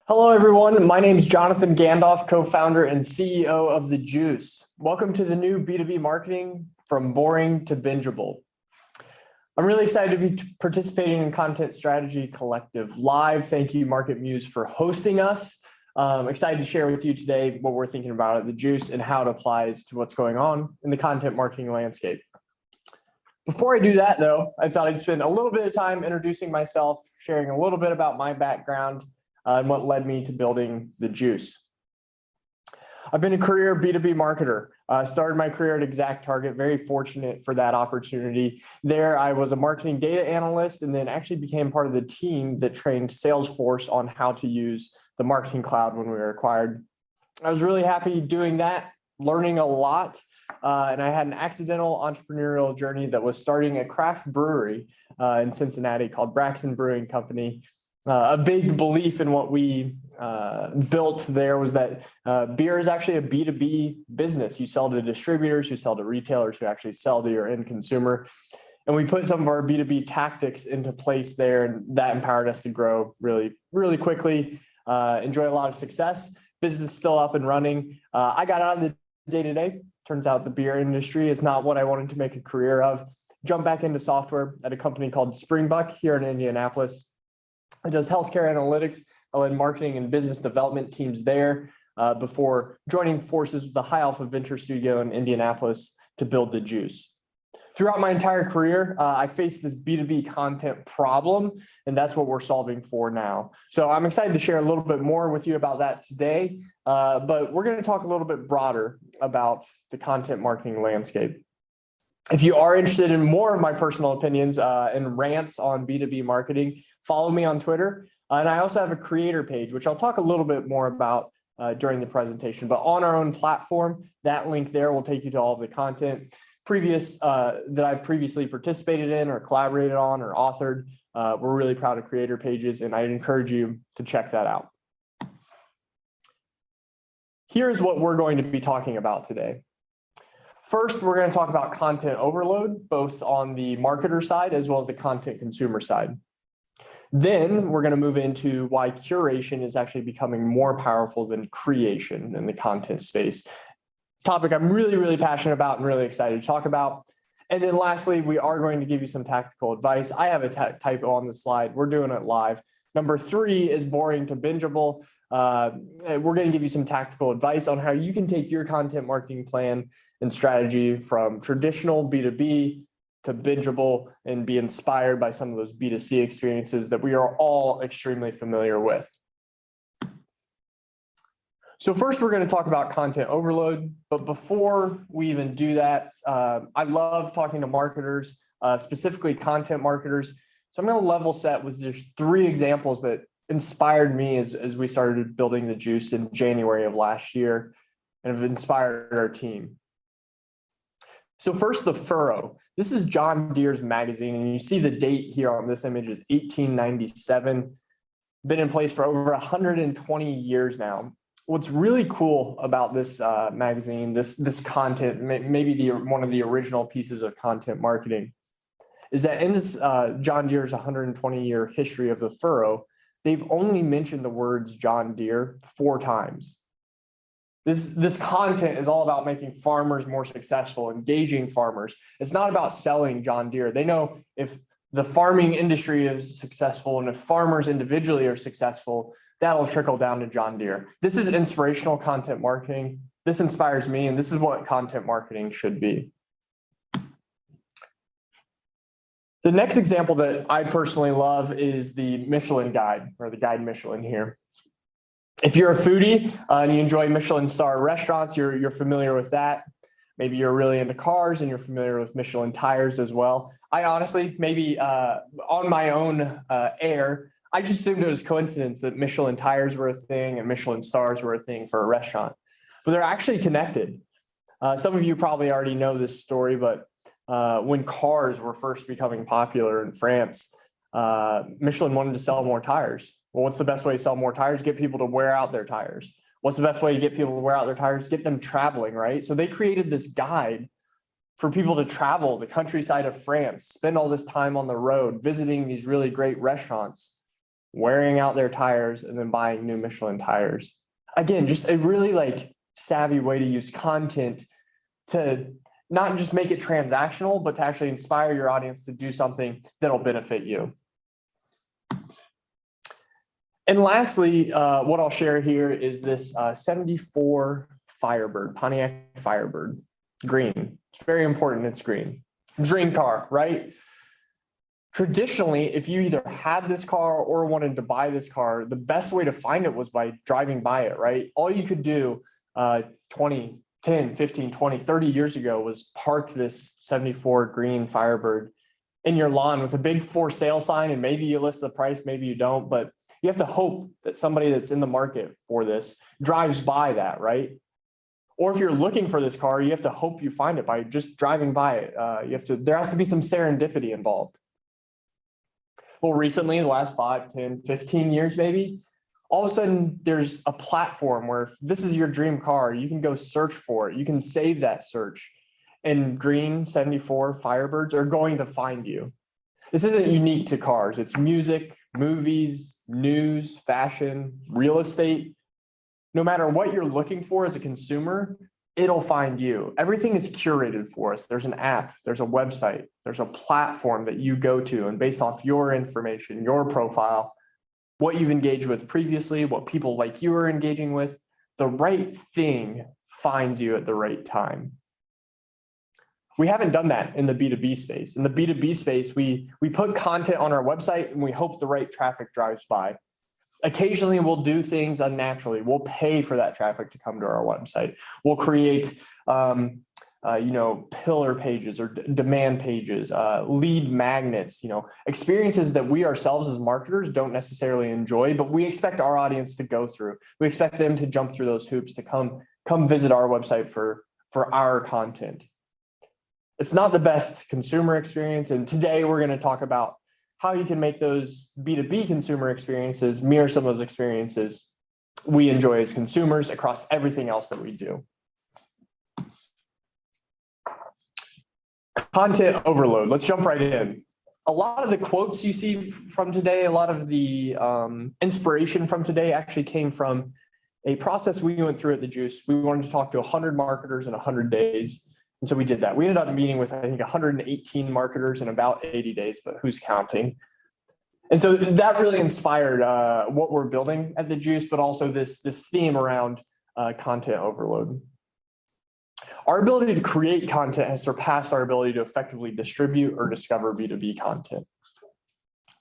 Hello, everyone. My name is Jonathan Gandolf, co-founder and CEO of The Juice. Welcome to the new B2B Marketing from Boring to Bingeable. I'm really excited to be participating in Content Strategy Collective Live. Thank you, MarketMuse, for hosting us. Excited to share with you today what we're thinking about at The Juice and how it applies to what's going on in the content marketing landscape. Before I do that, though, I thought I'd spend a little bit of time introducing myself, sharing a little bit about my background, and what led me to building The Juice. I've been a career B2B marketer. Started my career at ExactTarget, very fortunate for that opportunity. There, I was a marketing data analyst and then actually became part of the team that trained Salesforce on how to use the marketing cloud when we were acquired. I was really happy doing that, learning a lot. And I had an accidental entrepreneurial journey that was starting a craft brewery in Cincinnati called Braxton Brewing Company. A big belief in what we built there was that beer is actually a B2B business. You sell to distributors, you sell to retailers, who actually sell to your end consumer. And we put some of our B2B tactics into place there, and that empowered us to grow really, really quickly, enjoy a lot of success. Business still up and running. I got out of the day-to-day. Turns out the beer industry is not what I wanted to make a career of. Jumped back into software at a company called Springbuck here in Indianapolis. It does healthcare analytics. I led marketing and business development teams there before joining forces with the High Alpha Venture Studio in Indianapolis to build The Juice. Throughout my entire career, I faced this B2B content problem, and that's what we're solving for now. So I'm excited to share a little bit more with you about that today, but we're going to talk a little bit broader about the content marketing landscape. If you are interested in more of my personal opinions and rants on B2B marketing, follow me on Twitter. And I also have a creator page, which I'll talk a little bit more about during the presentation. But on our own platform, that link there will take you to all of the content that I've previously participated in or collaborated on or authored. We're really proud of creator pages, and I'd encourage you to check that out. Here's what we're going to be talking about today. First, we're going to talk about content overload, both on the marketer side as well as the content consumer side. Then we're going to move into why curation is actually becoming more powerful than creation in the content space. Topic I'm really, really passionate about and really excited to talk about. And then lastly, we are going to give you some tactical advice. I have a typo on the slide. We're doing it live. Number 3 is boring to bingeable. We're going to give you some tactical advice on how you can take your content marketing plan and strategy from traditional B2B to bingeable and be inspired by some of those B2C experiences that we are all extremely familiar with. So first, we're going to talk about content overload. But before we even do that, I love talking to marketers, specifically content marketers. So I'm going to level set with just 3 examples that inspired me as we started building The Juice in January of last year and have inspired our team. So first, the furrow. This is John Deere's magazine, and you see the date here on this image is 1897. Been in place for over 120 years now. What's really cool about this magazine, this content, maybe one of the original pieces of content marketing, is that in this John Deere's 120-year history of the furrow, they've only mentioned the words John Deere 4 times. This content is all about making farmers more successful, engaging farmers. It's not about selling John Deere. They know if the farming industry is successful and if farmers individually are successful, that'll trickle down to John Deere. This is inspirational content marketing. This inspires me, and this is what content marketing should be. The next example that I personally love is the Michelin guide, or the guide Michelin here. If you're a foodie and you enjoy Michelin star restaurants, you're familiar with that. Maybe you're really into cars and you're familiar with Michelin tires as well. I honestly, maybe on my own I just assumed it was coincidence that Michelin tires were a thing and Michelin stars were a thing for a restaurant, but they're actually connected. Some of you probably already know this story, but when cars were first becoming popular in France, Michelin wanted to sell more tires. Well, what's the best way to sell more tires? Get people to wear out their tires. What's the best way to get people to wear out their tires? Get them traveling, right? So they created this guide for people to travel the countryside of France, spend all this time on the road, visiting these really great restaurants. wearing out their tires, and then buying new Michelin tires. Again, just a really like savvy way to use content to not just make it transactional, but to actually inspire your audience to do something that'll benefit you. And lastly, what I'll share here is this 74 Firebird, Pontiac Firebird, green. It's very important it's green. Dream car, right? Traditionally, if you either had this car or wanted to buy this car, the best way to find it was by driving by it, right? All you could do 10, 15, 20, 30 years ago was park this 74 green Firebird in your lawn with a big for sale sign, and maybe you list the price, maybe you don't, but you have to hope that somebody that's in the market for this drives by that, right? Or if you're looking for this car, you have to hope you find it by just driving by it. There has to be some serendipity involved. Well, recently, in the last 5, 10, 15 years, maybe, all of a sudden there's a platform where if this is your dream car, you can go search for it. You can save that search, and green 74 Firebirds are going to find you. This isn't unique to cars. It's music, movies, news, fashion, real estate. No matter what you're looking for as a consumer, it'll find you. Everything is curated for us. There's an app, there's a website, there's a platform that you go to, and based off your information, your profile, what you've engaged with previously, what people like you are engaging with, the right thing finds you at the right time. We haven't done that in the B2B space. In the B2B space, we put content on our website and we hope the right traffic drives by. Occasionally, we'll do things unnaturally. We'll pay for that traffic to come to our website. We'll create, pillar pages or demand pages, lead magnets, experiences that we ourselves as marketers don't necessarily enjoy, but we expect our audience to go through. We expect them to jump through those hoops to come visit our website for our content. It's not the best consumer experience, and today we're going to talk about how you can make those B2B consumer experiences mirror some of those experiences we enjoy as consumers across everything else that we do. Content overload. Let's jump right in. A lot of the quotes you see from today, a lot of the inspiration from today actually came from a process we went through at the Juice. We wanted to talk to 100 marketers in 100 days. And so we did that. We ended up meeting with, I think, 118 marketers in about 80 days, but who's counting? And so that really inspired what we're building at the Juice, but also this theme around content overload. Our ability to create content has surpassed our ability to effectively distribute or discover B2B content.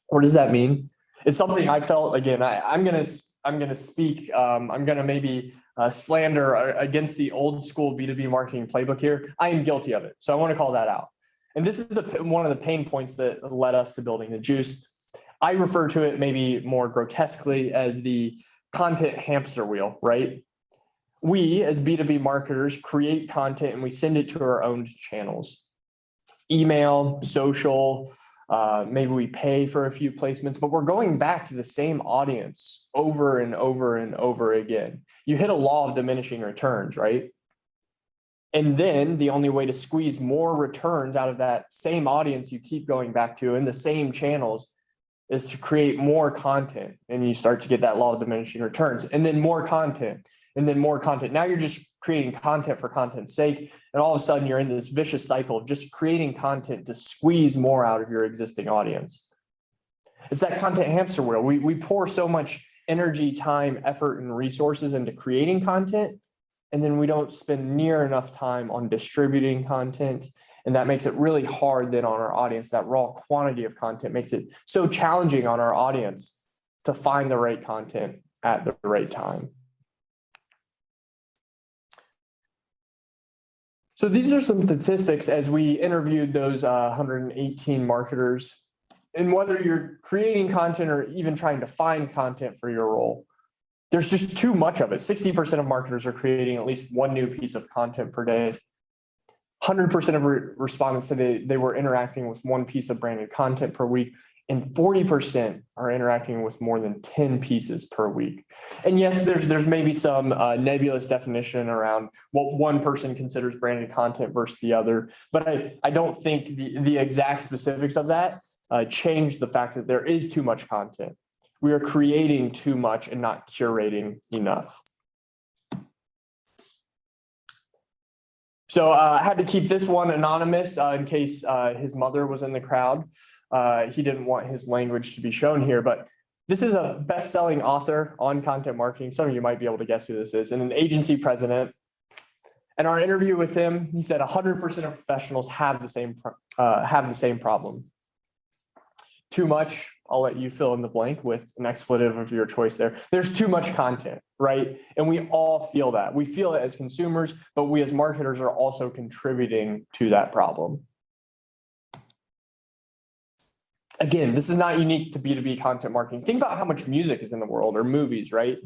What does that mean? It's something I felt, again, I'm going to speak, I'm going to maybe slander against the old school B2B marketing playbook here. I am guilty of it. So I want to call that out. And this is one of the pain points that led us to building the Juice. I refer to it maybe more grotesquely as the content hamster wheel, right? We as B2B marketers create content and we send it to our own channels. Email, social, maybe we pay for a few placements, but we're going back to the same audience over and over and over again. You hit a law of diminishing returns, right? And then the only way to squeeze more returns out of that same audience you keep going back to in the same channels is to create more content. And you start to get that law of diminishing returns, and then more content, and then more content. Now you're just creating content for content's sake. And all of a sudden you're in this vicious cycle of just creating content to squeeze more out of your existing audience. It's that content hamster wheel. We pour so much energy, time, effort, and resources into creating content, and then we don't spend near enough time on distributing content. And that makes it really hard then on our audience. That raw quantity of content makes it so challenging on our audience to find the right content at the right time. So these are some statistics as we interviewed those 118 marketers. And whether you're creating content or even trying to find content for your role, there's just too much of it. 60% of marketers are creating at least one new piece of content per day. 100% of respondents said they were interacting with one piece of branded content per week, and 40% are interacting with more than 10 pieces per week. And yes, there's maybe some nebulous definition around what one person considers branded content versus the other, but I don't think the exact specifics of that change the fact that there is too much content. We are creating too much and not curating enough. So I had to keep this one anonymous in case his mother was in the crowd. He didn't want his language to be shown here, but this is a best-selling author on content marketing. Some of you might be able to guess who this is, and an agency president. In our interview with him, he said 100% of professionals have the same problem. Too much, I'll let you fill in the blank with an expletive of your choice there. There's too much content, right? And we all feel that. We feel it as consumers, but we as marketers are also contributing to that problem. Again, this is not unique to B2B content marketing. Think about how much music is in the world, or movies, right?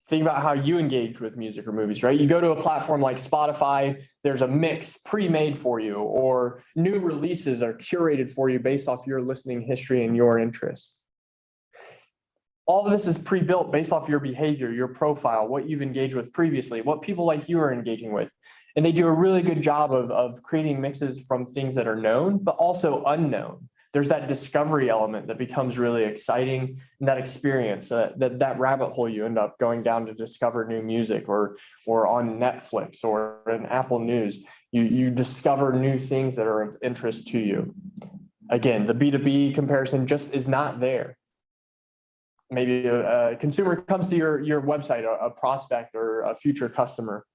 Think about how you engage with music or movies, right? You go to a platform like Spotify, there's a mix pre-made for you, or new releases are curated for you based off your listening history and your interests. All of this is pre-built based off your behavior, your profile, what you've engaged with previously, what people like you are engaging with. And they do a really good job of creating mixes from things that are known, but also unknown. There's that discovery element that becomes really exciting, and that experience, that rabbit hole you end up going down to discover new music, or on Netflix or in Apple News, you discover new things that are of interest to you. Again, the B2B comparison just is not there. Maybe a consumer comes to your website, a prospect or a future customer.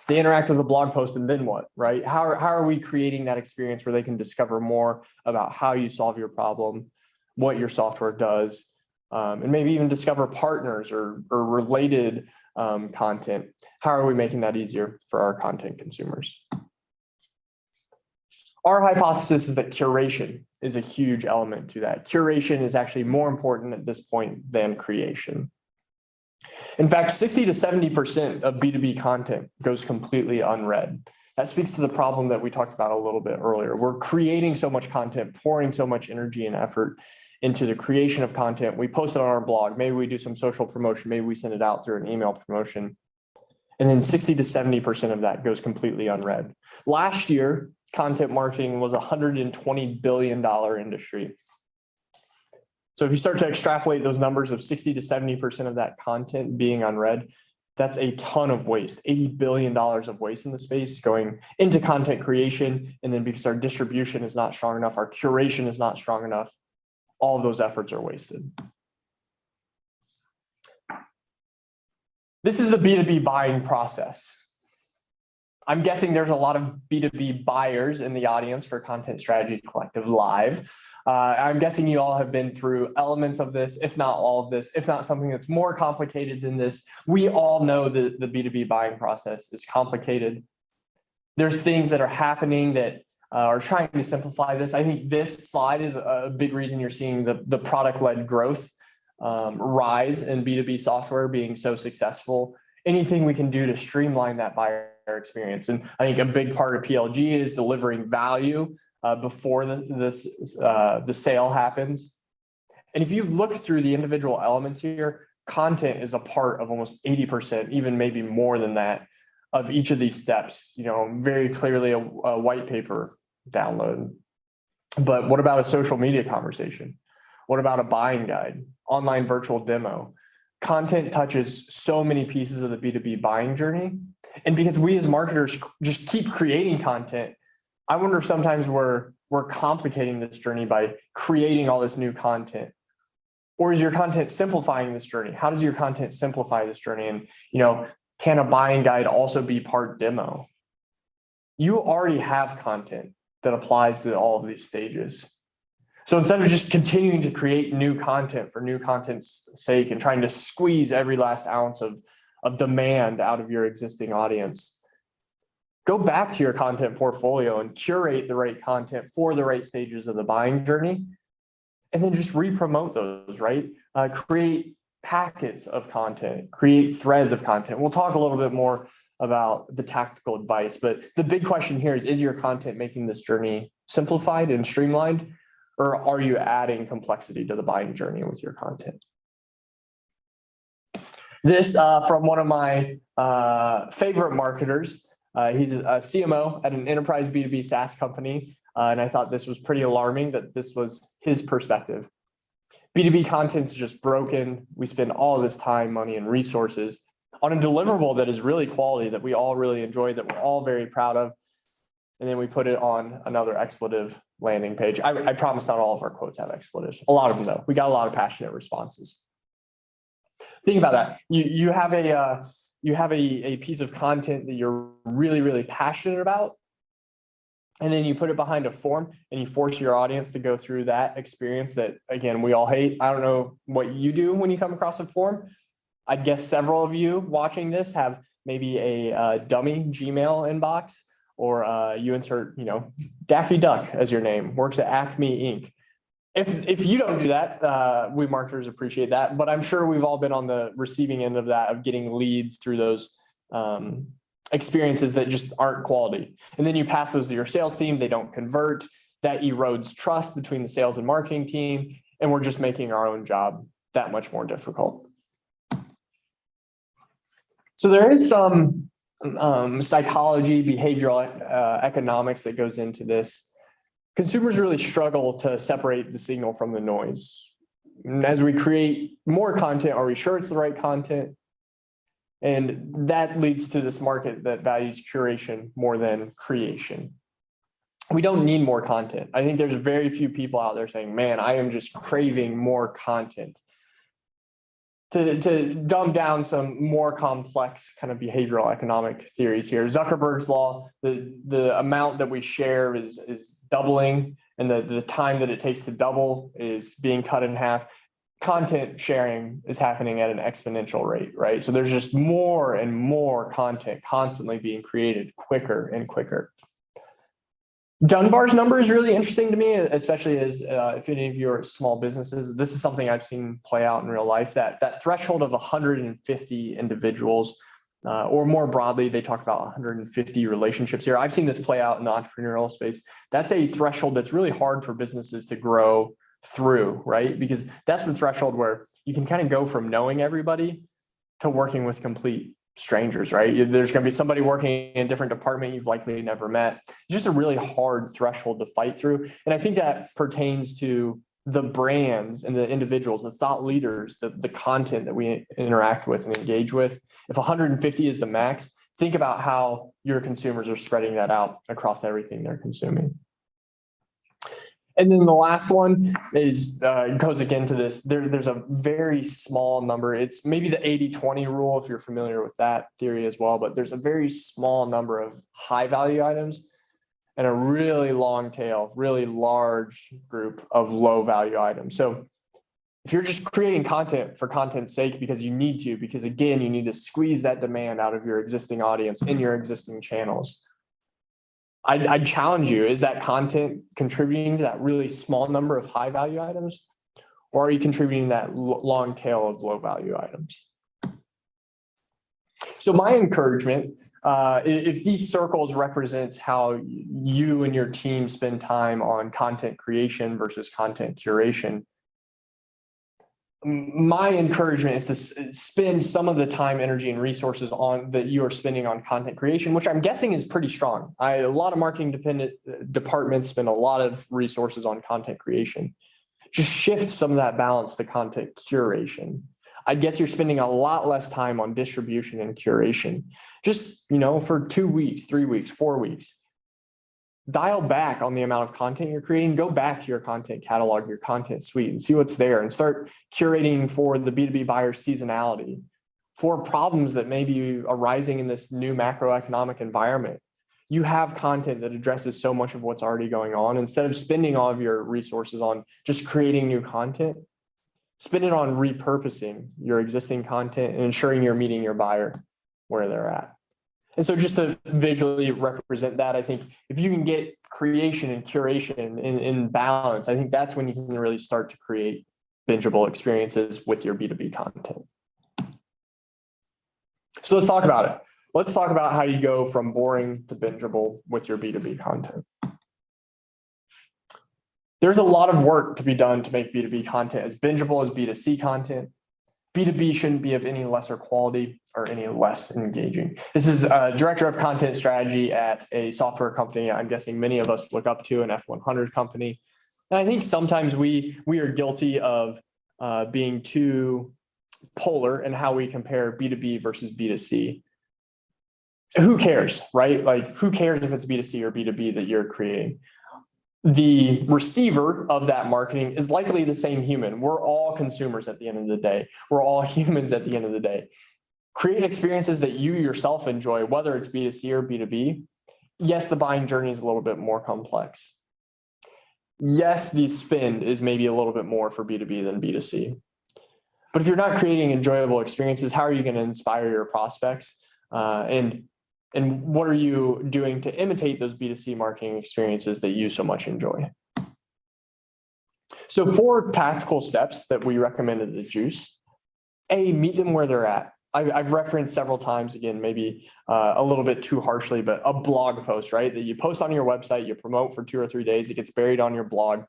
They interact with a blog post, and then what, right? How are we creating that experience where they can discover more about how you solve your problem, what your software does, and maybe even discover partners or related content? How are we making that easier for our content consumers? Our hypothesis is that curation is a huge element to that. Curation is actually more important at this point than creation. In fact, 60 to 70% of B2B content goes completely unread. That speaks to the problem that we talked about a little bit earlier. We're creating so much content, pouring so much energy and effort into the creation of content. We post it on our blog. Maybe we do some social promotion. Maybe we send it out through an email promotion. And then 60 to 70% of that goes completely unread. Last year, content marketing was a $120 billion industry. So if you start to extrapolate those numbers of 60 to 70% of that content being unread, that's a ton of waste, $80 billion of waste in the space going into content creation. And then because our distribution is not strong enough, our curation is not strong enough, all of those efforts are wasted. This is the B2b buying process. I'm guessing there's a lot of B2B buyers in the audience for Content Strategy Collective Live. I'm guessing you all have been through elements of this, if not all of this, if not something that's more complicated than this. We all know that the B2B buying process is complicated. There's things that are happening that are trying to simplify this. I think this slide is a big reason you're seeing the product-led growth rise in B2B software being so successful. Anything we can do to streamline that buyer experience. And I think a big part of PLG is delivering value before the sale happens. And if you look through the individual elements here, content is a part of almost 80%, even maybe more than that, of each of these steps. You know, very clearly a white paper download. But what about a social media conversation? What about a buying guide, online virtual demo? Content touches so many pieces of the B2B buying journey. And because we as marketers just keep creating content, I wonder if sometimes we're complicating this journey by creating all this new content. Or is your content simplifying this journey? How does your content simplify this journey? And, you know, can a buying guide also be part demo? You already have content that applies to all of these stages. So instead of just continuing to create new content for new content's sake and trying to squeeze every last ounce of demand out of your existing audience, go back to your content portfolio and curate the right content for the right stages of the buying journey, and then just re-promote those, right? Create packets of content, create threads of content. We'll talk a little bit more about the tactical advice, but the big question here is your content making this journey simplified and streamlined? Or are you adding complexity to the buying journey with your content? This from one of my favorite marketers. He's a CMO at an enterprise B2B SaaS company. And I thought this was pretty alarming that this was his perspective. B2B content's just broken. We spend all this time, money, and resources on a deliverable that is really quality, that we all really enjoy, that we're all very proud of. And then we put it on another expletive landing page. I promise not all of our quotes have expletives. A lot of them, though. We got a lot of passionate responses. Think about that. You have a piece of content that you're really, really passionate about. And then you put it behind a form and you force your audience to go through that experience that, again, we all hate. I don't know what you do when you come across a form. I'd guess several of you watching this have maybe a dummy Gmail inbox, or you insert, Daffy Duck as your name, works at Acme Inc. If you don't do that, we marketers appreciate that, but I'm sure we've all been on the receiving end of that, of getting leads through those experiences that just aren't quality. And then you pass those to your sales team, they don't convert, that erodes trust between the sales and marketing team, and we're just making our own job that much more difficult. So there is some psychology, behavioral economics that goes into this. Consumers really struggle to separate the signal from the noise. As we create more content, are we sure it's the right content? And that leads to this market that values curation more than creation. We don't need more content. I think there's very few people out there saying, man, I am just craving more content. To dumb down some more complex kind of behavioral economic theories here, Zuckerberg's law, the amount that we share is doubling, and the time that it takes to double is being cut in half. Content sharing is happening at an exponential rate, right? So there's just more and more content constantly being created quicker and quicker. Dunbar's number is really interesting to me, especially as if any of you are small businesses. This is something I've seen play out in real life, that threshold of 150 individuals, or more broadly, they talk about 150 relationships here. I've seen this play out in the entrepreneurial space. That's a threshold that's really hard for businesses to grow through, right? Because that's the threshold where you can kind of go from knowing everybody to working with complete strangers, right? There's going to be somebody working in a different department you've likely never met. It's just a really hard threshold to fight through. And I think that pertains to the brands and the individuals, the thought leaders, the content that we interact with and engage with. If 150 is the max, think about how your consumers are spreading that out across everything they're consuming. And then the last one is goes again to this. There's a very small number. It's maybe the 80-20 rule, if you're familiar with that theory as well. But there's a very small number of high value items and a really long tail, really large group of low value items. So if you're just creating content for content's sake because you need to, because again, you need to squeeze that demand out of your existing audience in your existing channels, I'd challenge you, is that content contributing to that really small number of high value items, or are you contributing to that long tail of low value items? So my encouragement, if these circles represent how you and your team spend time on content creation versus content curation, my encouragement is to spend some of the time, energy, and resources on that you are spending on content creation, which I'm guessing is pretty strong. A lot of marketing dependent departments spend a lot of resources on content creation. Just shift some of that balance to content curation. I guess you're spending a lot less time on distribution and curation. Just, for 2 weeks, 3 weeks, 4 weeks. Dial back on the amount of content you're creating. Go back to your content catalog, your content suite, and see what's there, and start curating for the B2B buyer seasonality, for problems that may be arising in this new macroeconomic environment. You have content that addresses so much of what's already going on. Instead of spending all of your resources on just creating new content, spend it on repurposing your existing content and ensuring you're meeting your buyer where they're at. And so just to visually represent that, I think if you can get creation and curation in balance, I think that's when you can really start to create bingeable experiences with your B2B content. So let's talk about it. Let's talk about how you go from boring to bingeable with your B2B content. There's a lot of work to be done to make B2B content as bingeable as B2C content. B2B shouldn't be of any lesser quality or any less engaging. This is a director of content strategy at a software company I'm guessing many of us look up to, an F100 company. And I think sometimes we are guilty of being too polar in how we compare B2B versus B2C. Who cares, right? Like, who cares if it's B2C or B2B that you're creating? The receiver of that marketing is likely the same human. We're all consumers at the end of the day. We're all humans at the end of the day. Create experiences that you yourself enjoy, whether it's B2C or B2B. Yes, the buying journey is a little bit more complex. Yes, the spend is maybe a little bit more for B2B than B2C. But if you're not creating enjoyable experiences, how are you going to inspire your prospects? And what are you doing to imitate those B2C marketing experiences that you so much enjoy? So 4 tactical steps that we recommend at the Juice. A, meet them where they're at. I've referenced several times, again, maybe a little bit too harshly, but a blog post, right? That you post on your website, you promote for 2 or 3 days, it gets buried on your blog,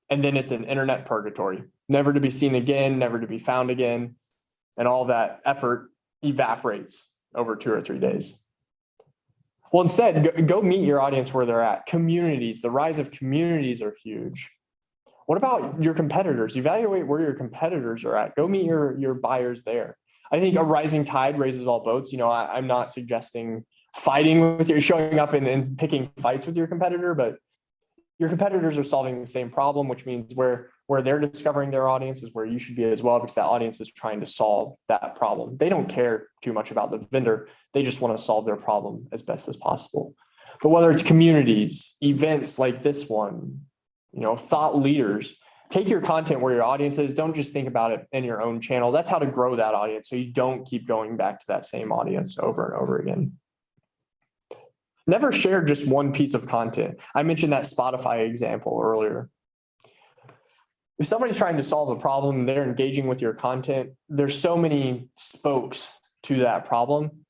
and then it's an internet purgatory, never to be seen again, never to be found again. And all that effort evaporates over 2 or 3 days. Well, instead, go meet your audience where they're at. Communities, the rise of communities are huge. What about your competitors? Evaluate where your competitors are at. Go meet your buyers there. I think a rising tide raises all boats. I'm not suggesting fighting with you, showing up and picking fights with your competitor, but your competitors are solving the same problem, which means where they're discovering their audience is where you should be as well, because that audience is trying to solve that problem. They don't care too much about the vendor. They just want to solve their problem as best as possible. But whether it's communities, events like this one, thought leaders, take your content where your audience is. Don't just think about it in your own channel. That's how to grow that audience, so you don't keep going back to that same audience over and over again. Never share just one piece of content. I mentioned that Spotify example earlier. If somebody's trying to solve a problem and they're engaging with your content, there's so many spokes to that problem.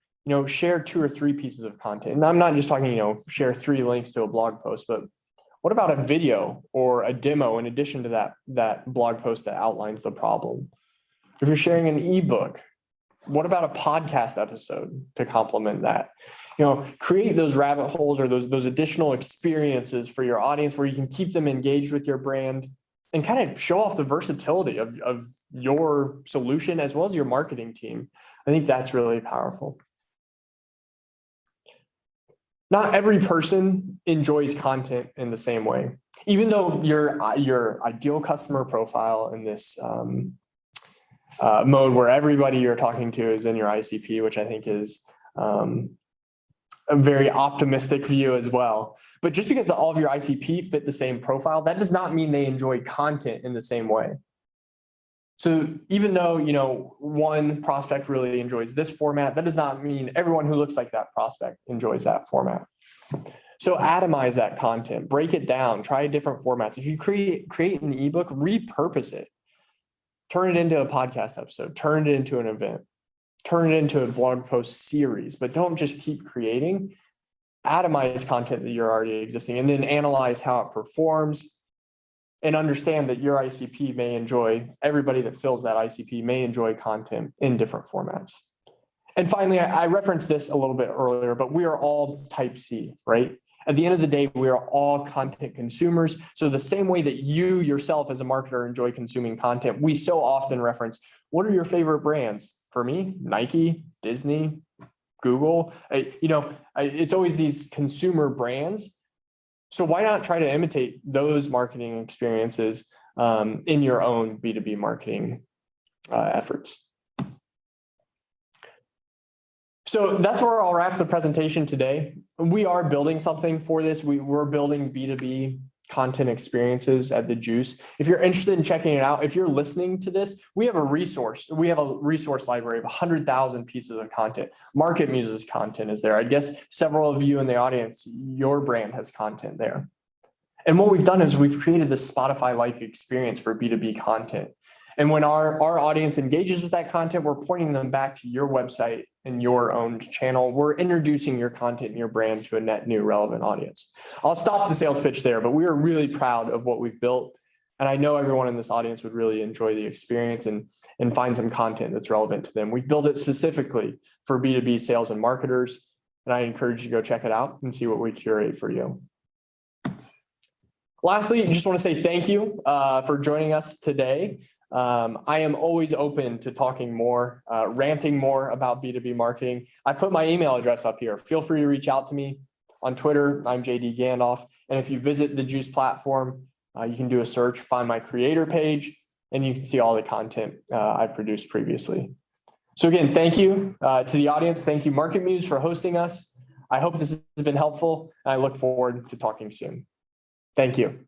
Share 2 or 3 pieces of content. And I'm not just talking, share 3 links to a blog post, but what about a video or a demo in addition to that blog post that outlines the problem? If you're sharing an ebook, what about a podcast episode to complement that? Create those rabbit holes or those additional experiences for your audience where you can keep them engaged with your brand and kind of show off the versatility of your solution as well as your marketing team. I think that's really powerful. Not every person enjoys content in the same way. Even though your ideal customer profile in this mode where everybody you're talking to is in your ICP, which I think is a very optimistic view as well. But just because all of your ICP fit the same profile, that does not mean they enjoy content in the same way. So even though, one prospect really enjoys this format, that does not mean everyone who looks like that prospect enjoys that format. So atomize that content, break it down, try different formats. If you create an ebook, repurpose it, turn it into a podcast episode, turn it into an event, turn it into a blog post series, but don't just keep creating. Atomize content that you're already existing and then analyze how it performs. And understand that your ICP may enjoy, everybody that fills that ICP may enjoy content in different formats. And finally, I referenced this a little bit earlier, but we are all type C, right? At the end of the day, we are all content consumers. So the same way that you yourself as a marketer enjoy consuming content, we so often reference, what are your favorite brands? For me, Nike, Disney, Google, it's always these consumer brands. So why not try to imitate those marketing experiences in your own B2B marketing efforts? So that's where I'll wrap the presentation today. We are building something for this. We're building B2B content experiences at the Juice. If you're interested in checking it out, if you're listening to this, we have a resource. We have a resource library of 100,000 pieces of content. MarketMuse's content is there. I guess several of you in the audience, your brand has content there. And what we've done is we've created this Spotify-like experience for B2B content. And when our audience engages with that content, we're pointing them back to your website and your own channel. We're introducing your content and your brand to a net new relevant audience. I'll stop the sales pitch there, but we are really proud of what we've built. And I know everyone in this audience would really enjoy the experience and find some content that's relevant to them. We've built it specifically for B2B sales and marketers. And I encourage you to go check it out and see what we curate for you. Lastly, just want to say thank you for joining us today. I am always open to talking more, ranting more about B2B marketing. I put my email address up here. Feel free to reach out to me on Twitter. I'm JD Gandolf. And if you visit the Juice platform, you can do a search, find my creator page, and you can see all the content I've produced previously. So again, thank you to the audience. Thank you, MarketMuse, for hosting us. I hope this has been helpful. And I look forward to talking soon. Thank you.